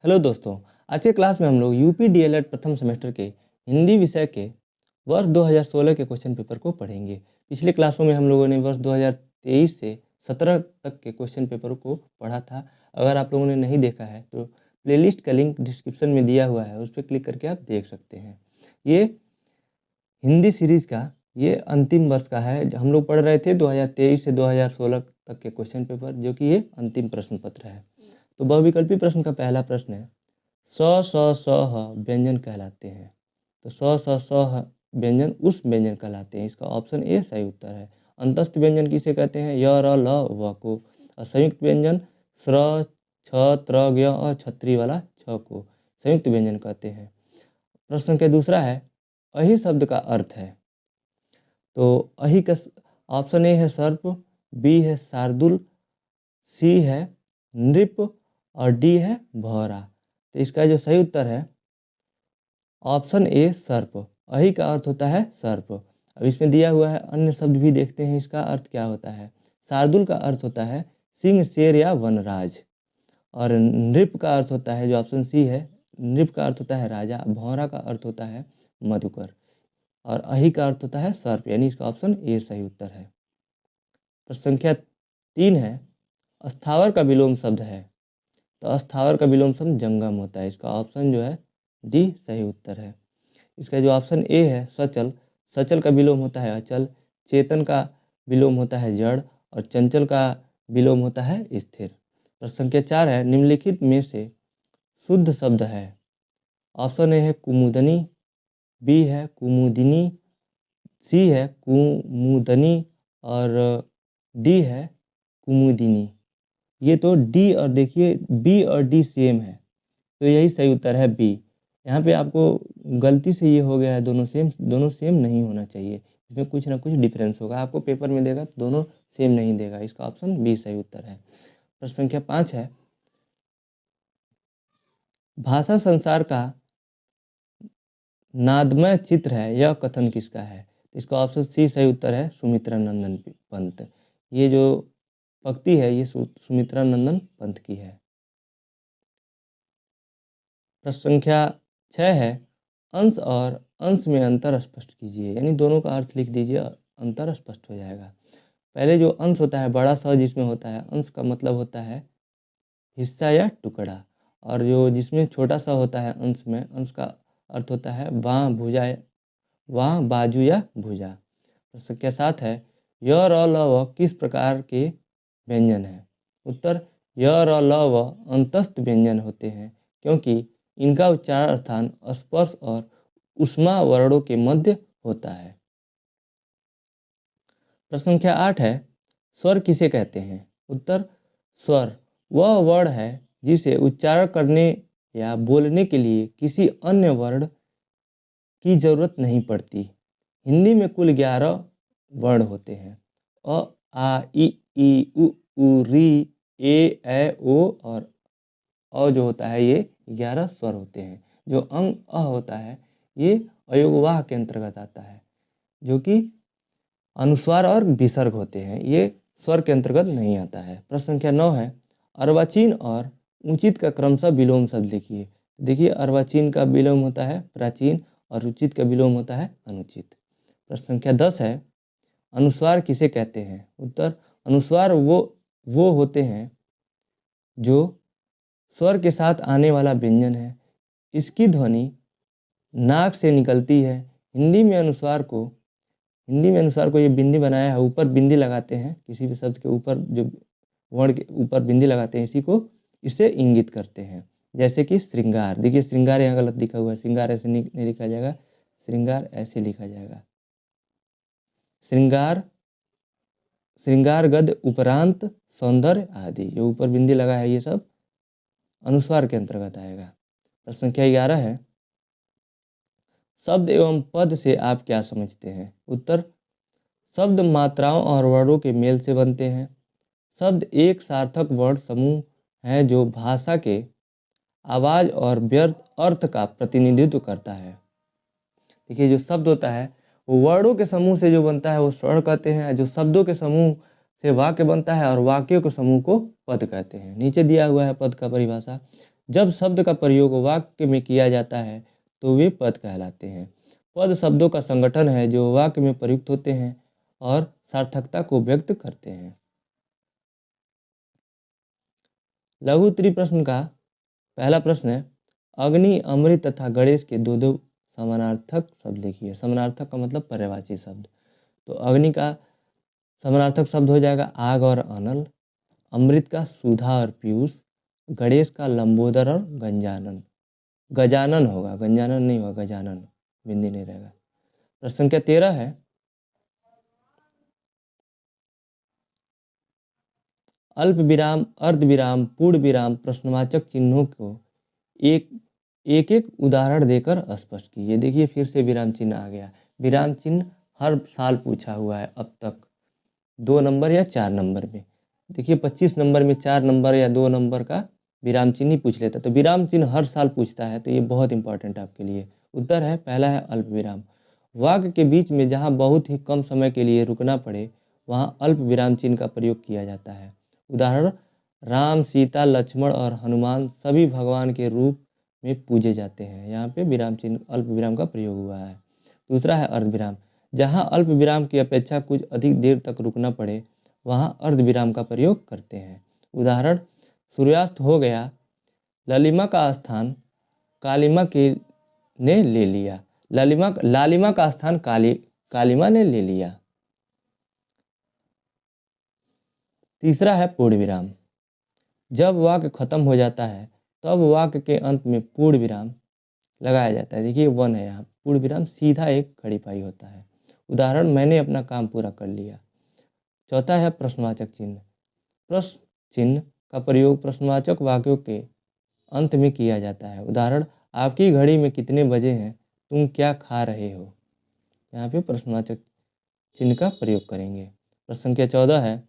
Hello दोस्तों। आज के क्लास में हम लोग यूपी डीएलएड प्रथम सेमेस्टर के हिंदी विषय के वर्ष 2016 के क्वेश्चन पेपर को पढ़ेंगे। पिछले क्लासों में हम लोगों ने वर्ष 2023 से 17 तक के क्वेश्चन पेपर को पढ़ा था। अगर आप लोगों ने नहीं देखा है तो प्लेलिस्ट का लिंक डिस्क्रिप्शन में दिया हुआ है, उस पर क्लिक करके आप देख सकते हैं। ये हिंदी सीरीज़ का ये अंतिम वर्ष का है। हम लोग पढ़ रहे थे 2023 से 2016 तक के क्वेश्चन पेपर, जो कि ये अंतिम प्रश्न पत्र है। तो बहुविकल्पी प्रश्न का पहला प्रश्न है, स ह व्यंजन कहलाते हैं। तो स ह व्यंजन उस व्यंजन कहलाते हैं। इसका ऑप्शन ए सही उत्तर है। अंतस्थ व्यंजन किसे कहते हैं? य र ल व को। और संयुक्त व्यंजन स्र छ त्र ज्ञ और छत्री वाला छ को संयुक्त व्यंजन कहते हैं। प्रश्न के दूसरा है, अहि शब्द का अर्थ है। तो अहि का ऑप्शन ए है सर्प, बी है शार्दुल, सी है नृप और डी है भौरा। तो इसका जो सही उत्तर है ऑप्शन ए सर्प। अहि का अर्थ होता है सर्प। अब इसमें दिया हुआ है अन्य शब्द भी देखते हैं, इसका अर्थ क्या होता है। शार्दुल का अर्थ होता है सिंह, शेर या वनराज। और नृप का अर्थ होता है, जो ऑप्शन सी है, नृप का अर्थ होता है राजा। भौरा का अर्थ होता है मधुकर। और अहि का अर्थ होता है सर्प, यानी इसका ऑप्शन ए सही उत्तर है। प्रश्न संख्या 3 है, अस्थावर का विलोम शब्द है। तो अस्थावर का विलोम शब्द जंगम होता है। इसका ऑप्शन जो है डी सही उत्तर है। इसका जो ऑप्शन ए है सचल, सचल का विलोम होता है अचल। चेतन का विलोम होता है जड़ और चंचल का विलोम होता है स्थिर। प्रश्न संख्या 4 है, निम्नलिखित में से शुद्ध शब्द है। ऑप्शन ए है कुमुदनी, बी है कुमुदिनी, सी है कुमुदनी और डी है कुमुदिनी। ये तो डी और देखिए बी और डी सेम है, तो यही सही उत्तर है बी। यहाँ पे आपको गलती से ये हो गया है, दोनों सेम नहीं होना चाहिए। इसमें कुछ ना कुछ डिफरेंस होगा। आपको पेपर में देगा तो दोनों सेम नहीं देगा। इसका ऑप्शन बी सही उत्तर है। प्रश्न संख्या 5 है, भाषा संसार का नादमय चित्र है, यह कथन किसका है? तो इसका ऑप्शन सी सही उत्तर है, सुमित्रा नंदन पंत। ये जो पंक्ति है ये सुमित्रा नंदन पंत की है। प्रश्न संख्या 6 है, अंश और अंश में अंतर स्पष्ट कीजिए। यानी दोनों का अर्थ लिख दीजिए, अंतर स्पष्ट हो जाएगा। पहले जो अंश होता है बड़ा स जिसमें होता है, अंश का मतलब होता है हिस्सा या टुकड़ा। और जो जिसमें छोटा सा होता है अंश में, अंश का अर्थ होता है बाँ भुजा, वाह बाजू या भुजा। प्रश्न संख्या 7 है, य र ल व किस प्रकार के व्यंजन है? उत्तर, य र ल व अंतस्थ व्यंजन होते हैं, क्योंकि इनका उच्चारण स्थान स्पर्श और उष्मा वर्णों के मध्य होता है। प्रश्न संख्या 8 है, स्वर किसे कहते हैं? उत्तर, स्वर वह वर्ण है जिसे उच्चारण करने या बोलने के लिए किसी अन्य वर्ण की जरूरत नहीं पड़ती। हिंदी में कुल 11 वर्ण होते हैं। अ, आ, ई, उ, री, ए, ओ और जो होता है ये 11 स्वर होते हैं। जो अंग अ होता है ये अयोगवाह के अंतर्गत आता है, जो कि अनुस्वार और विसर्ग होते हैं। ये स्वर के अंतर्गत नहीं आता है। प्रश्न संख्या 9 है, अर्वाचीन और उचित का क्रमशः विलोम शब्द लिखिए। देखिए अर्वाचीन का विलोम होता है प्राचीन और उचित का विलोम होता है अनुचित। प्रश्न संख्या 10 है, अनुस्वार किसे कहते हैं? उत्तर, अनुस्वार वो होते हैं जो स्वर के साथ आने वाला व्यंजन है। इसकी ध्वनि नाक से निकलती है। हिंदी में अनुस्वार को ये बिंदी बनाया है, ऊपर बिंदी लगाते हैं, किसी भी शब्द के ऊपर जो वर्ण के ऊपर बिंदी लगाते हैं, इसी को इससे इंगित करते हैं। जैसे कि श्रृंगार, देखिए श्रृंगार यहाँ गलत लिखा हुआ है, श्रृंगार ऐसे नहीं लिखा जाएगा, श्रृंगार ऐसे लिखा जाएगा। श्रृंगार गद उपरांत सौंदर्य आदि, जो ऊपर बिंदी लगा है ये सब अनुस्वार के अंतर्गत आएगा। प्रश्न संख्या 11 है, शब्द एवं पद से आप क्या समझते हैं? उत्तर, शब्द मात्राओं और वर्णों के मेल से बनते हैं। शब्द एक सार्थक वर्ण समूह है जो भाषा के आवाज और व्यर्थ अर्थ का प्रतिनिधित्व करता है। देखिए जो शब्द होता है वो वर्णों के समूह से जो बनता है वो स्वर कहते हैं। जो शब्दों के समूह से वाक्य बनता है और वाक्यों के समूह को पद कहते हैं। नीचे दिया हुआ है पद का परिभाषा, जब शब्द का प्रयोग वाक्य में किया जाता है तो वे पद कहलाते हैं। पद शब्दों का संगठन है जो वाक्य में प्रयुक्त होते हैं और सार्थकता को व्यक्त करते हैं। लघु उत्तरीय प्रश्न का पहला प्रश्न है, अग्नि, अमृत तथा गणेश के दो दो समानार्थक शब्द लिखिए। समानार्थक का मतलब पर्यायवाची शब्द। तो अग्नि का समानार्थक शब्द हो जाएगा आग और अनल, अमृत का सुधा और पीयूष, गणेश का लंबोदर और गंजानन। गजानन होगा, गंजानन नहीं होगा, गजानन, बिंदी नहीं रहेगा। प्रश्न संख्या 13 है, अल्प विराम, अर्ध विराम, पूर्ण विराम, प्रश्नवाचक चिन्हों को एक एक उदाहरण देकर स्पष्ट कीजिए। देखिए फिर से विराम चिन्ह आ गया। विराम चिन्ह हर साल पूछा हुआ है अब तक, 2 नंबर या 4 नंबर में। देखिए 25 नंबर में 4 नंबर या 2 नंबर का विराम चिन्ह ही पूछ लेता। तो विराम चिन्ह हर साल पूछता है, तो ये बहुत इंपॉर्टेंट है आपके लिए। उत्तर है पहला है अल्प विराम। वाक्य के बीच में जहाँ बहुत ही कम समय के लिए रुकना पड़े वहाँ अल्प विराम चिन्ह का प्रयोग किया जाता है। उदाहरण, राम, सीता, लक्ष्मण और हनुमान सभी भगवान के रूप में पूजे जाते हैं। यहाँ पे विराम चिन्ह अल्प विराम का प्रयोग हुआ है। दूसरा है अर्ध विराम। जहाँ अल्प विराम की अपेक्षा कुछ अधिक देर तक रुकना पड़े वहाँ अर्ध विराम का प्रयोग करते हैं। उदाहरण, सूर्यास्त हो गया, ललिमा का स्थान कालिमा ने ले लिया। लालिमा का स्थान कालिमा ने ले लिया। तीसरा है पूर्ण विराम। जब वाक्य खत्म हो जाता है तब वाक्य के अंत में पूर्ण विराम लगाया जाता है। देखिए 1 है यहाँ, पूर्ण विराम सीधा एक खड़ी पाई होता है। उदाहरण, मैंने अपना काम पूरा कर लिया। चौथा है प्रश्नवाचक चिन्ह। प्रश्न चिन्ह का प्रयोग प्रश्नवाचक वाक्यों के अंत में किया जाता है। उदाहरण, आपकी घड़ी में कितने बजे हैं, तुम क्या खा रहे हो। यहाँ पे प्रश्नवाचक चिन्ह का प्रयोग करेंगे। प्रश्न संख्या 14 है,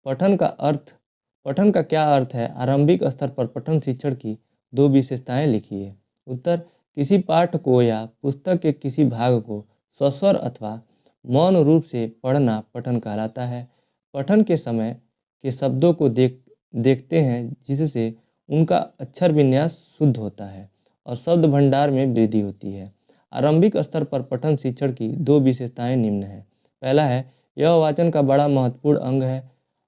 पठन का क्या अर्थ है। आरंभिक स्तर पर पठन शिक्षण की 2 विशेषताएं लिखिए। उत्तर, किसी पाठ को या पुस्तक के किसी भाग को सस्वर अथवा मौन रूप से पढ़ना पठन कहलाता है। पठन के समय के शब्दों को देखते हैं जिससे उनका अक्षर विन्यास शुद्ध होता है और शब्द भंडार में वृद्धि होती है। आरंभिक स्तर पर पठन शिक्षण की 2 विशेषताएं निम्न हैं। पहला है, यह वाचन का बड़ा महत्वपूर्ण अंग है।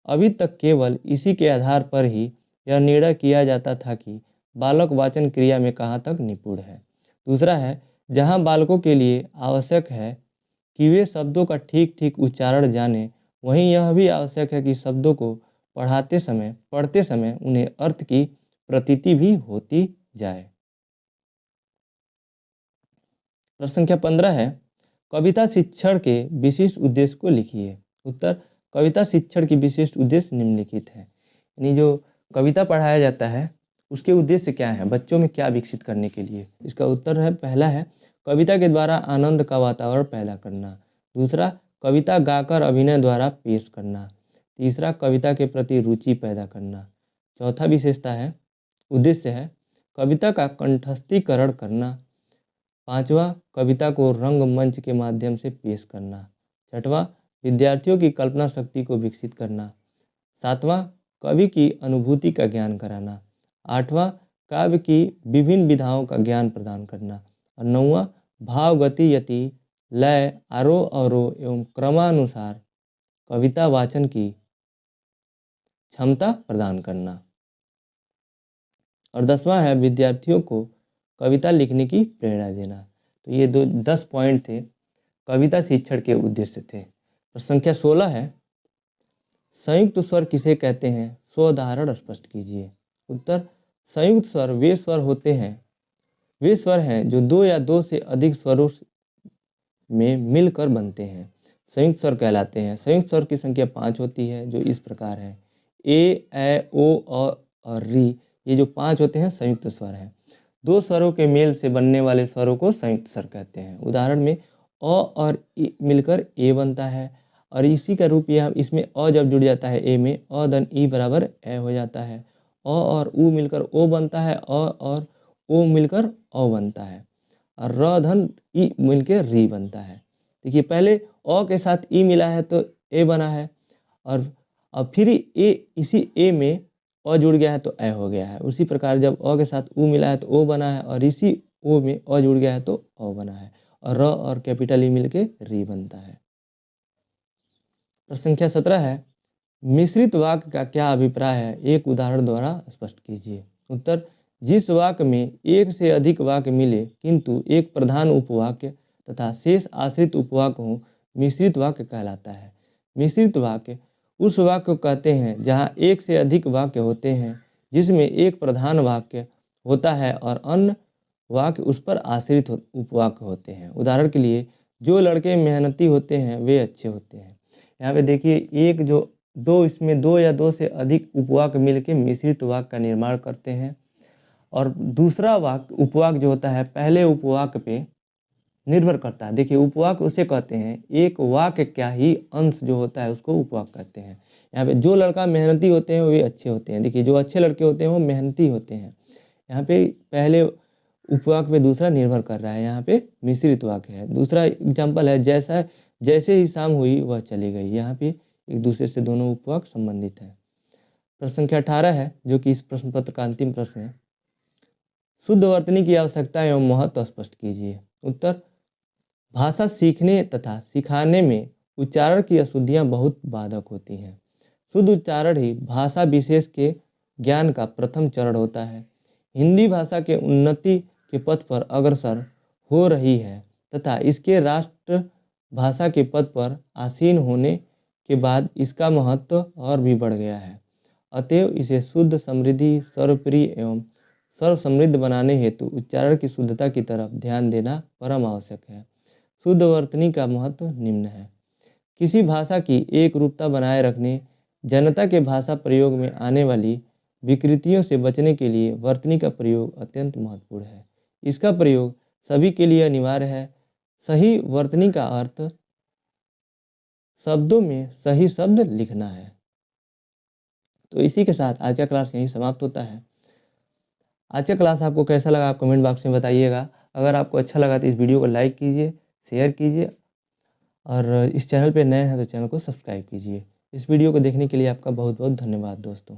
अभी तक केवल इसी के आधार पर ही यह निर्णय किया जाता था कि बालक वाचन क्रिया में कहाँ तक निपुण है। दूसरा है, जहाँ बालकों के लिए आवश्यक है कि वे शब्दों का ठीक ठीक उच्चारण जानें, वहीं यह भी आवश्यक है कि शब्दों को पढ़ते समय उन्हें अर्थ की प्रतीति भी होती जाए। प्रश्न संख्या 15 है, कविता शिक्षण के विशिष्ट उद्देश्य को लिखिए। उत्तर, कविता शिक्षण की विशिष्ट उद्देश्य निम्नलिखित है। यानी जो कविता पढ़ाया जाता है उसके उद्देश्य क्या है, बच्चों में क्या विकसित करने के लिए। इसका उत्तर है, पहला है कविता के द्वारा आनंद का वातावरण पैदा करना। दूसरा, कविता गाकर अभिनय द्वारा पेश करना। तीसरा, कविता के प्रति रुचि पैदा करना। चौथा विशेषता है, उद्देश्य है कविता का कंठस्थीकरण करना। पांचवा, कविता को रंगमंच के माध्यम से पेश करना। छठवां, विद्यार्थियों की कल्पना शक्ति को विकसित करना। सातवां, कवि की अनुभूति का ज्ञान कराना। आठवां, काव्य की विभिन्न विधाओं का ज्ञान प्रदान करना। और नौवां, भाव, गति, यति, लय, आरोह अवरोह एवं क्रमानुसार कविता वाचन की क्षमता प्रदान करना। और 10वां है विद्यार्थियों को कविता लिखने की प्रेरणा देना। तो ये 10 पॉइंट थे कविता शिक्षण के उद्देश्य थे। प्रश्न संख्या 16 है, संयुक्त स्वर किसे कहते हैं, स्वोदाहरण स्पष्ट कीजिए। उत्तर, संयुक्त स्वर वे स्वर हैं जो 2 या 2 से अधिक स्वरों में मिलकर बनते हैं, संयुक्त स्वर कहलाते हैं। संयुक्त स्वर की संख्या 5 होती है जो इस प्रकार है, ए, ऐ, ओ और री। ये जो 5 होते हैं संयुक्त स्वर हैं। 2 स्वरों के मेल से बनने वाले स्वरों को संयुक्त स्वर कहते हैं। उदाहरण में अ और ई मिलकर ए बनता है और इसी का रूप यह इसमें अ जब जुड़ जाता है ए में, अ धन ई बराबर ए हो जाता है। अ और उ मिलकर ओ बनता है, अ और ओ मिलकर अ बनता है और र धन ई मिलकर री बनता है। देखिए पहले अ के साथ ई मिला है तो ए बना है और अब फिर इसी ए में अ जुड़ गया है तो ए हो गया है। उसी प्रकार जब अ के साथ उ मिला है तो ओ बना है, और इसी ओ में अ जुड़ गया है तो औ बना है, और र और कैपिटल ई मिल के री बनता है। प्रश्न संख्या 17 है, मिश्रित वाक्य का क्या अभिप्राय है, एक उदाहरण द्वारा स्पष्ट कीजिए। उत्तर, जिस वाक्य में एक से अधिक वाक्य मिले किंतु एक प्रधान उपवाक्य तथा शेष आश्रित उपवाक्य हो, मिश्रित वाक्य कहलाता है। मिश्रित वाक्य उस वाक्य को कहते हैं जहाँ एक से अधिक वाक्य होते हैं, जिसमें एक प्रधान वाक्य होता है और अन्य वाक्य उस पर आश्रित उपवाक्य होते हैं। उदाहरण के लिए, जो लड़के मेहनती होते हैं वे अच्छे होते हैं। यहाँ पे देखिए, एक जो दो, इसमें दो या दो से अधिक उपवाक्य मिलकर मिश्रित वाक्य का निर्माण करते हैं, और दूसरा वाक्य उपवाक्य जो होता है पहले उपवाक्य पे निर्भर करता है। देखिए, उपवाक्य उसे कहते हैं, एक वाक्य क्या ही अंश जो होता है उसको उपवाक्य कहते हैं। यहाँ पे जो लड़का मेहनती होते हैं वे अच्छे होते हैं। देखिए, जो अच्छे लड़के होते हैं वो मेहनती होते हैं। यहाँ पे पहले उपवाक्य पे दूसरा निर्भर कर रहा है, यहाँ पे मिश्रित वाक्य है। दूसरा एग्जाम्पल है, जैसे ही शाम हुई वह चली गई। यहाँ पे एक दूसरे से दोनों उपवाक्य संबंधित हैं। प्रश्न संख्या 18 है, जो कि इस प्रश्न पत्र का अंतिम प्रश्न है। शुद्ध वर्तनी की आवश्यकता एवं महत्व स्पष्ट कीजिए। उत्तर, भाषा सीखने तथा सिखाने में उच्चारण की अशुद्धियाँ बहुत बाधक होती हैं। शुद्ध उच्चारण ही भाषा विशेष के ज्ञान का प्रथम चरण होता है। हिंदी भाषा के उन्नति के पथ पर अग्रसर हो रही है तथा इसके राष्ट्र भाषा के पद पर आसीन होने के बाद इसका महत्व और भी बढ़ गया है। अतएव इसे शुद्ध, समृद्धि, सर्वप्रिय एवं सर्वसमृद्ध बनाने हेतु उच्चारण की शुद्धता की तरफ ध्यान देना परम आवश्यक है। शुद्ध वर्तनी का महत्व निम्न है। किसी भाषा की एक रूपता बनाए रखने, जनता के भाषा प्रयोग में आने वाली विकृतियों से बचने के लिए वर्तनी का प्रयोग अत्यंत महत्वपूर्ण है। इसका प्रयोग सभी के लिए अनिवार्य है। सही वर्तनी का अर्थ शब्दों में सही शब्द लिखना है। तो इसी के साथ आज का क्लास यहीं समाप्त होता है। आज का क्लास आपको कैसा लगा आप कमेंट बॉक्स में बताइएगा। अगर आपको अच्छा लगा तो इस वीडियो को लाइक कीजिए, शेयर कीजिए, और इस चैनल पे नए हैं तो चैनल को सब्सक्राइब कीजिए। इस वीडियो को देखने के लिए आपका बहुत बहुत धन्यवाद दोस्तों।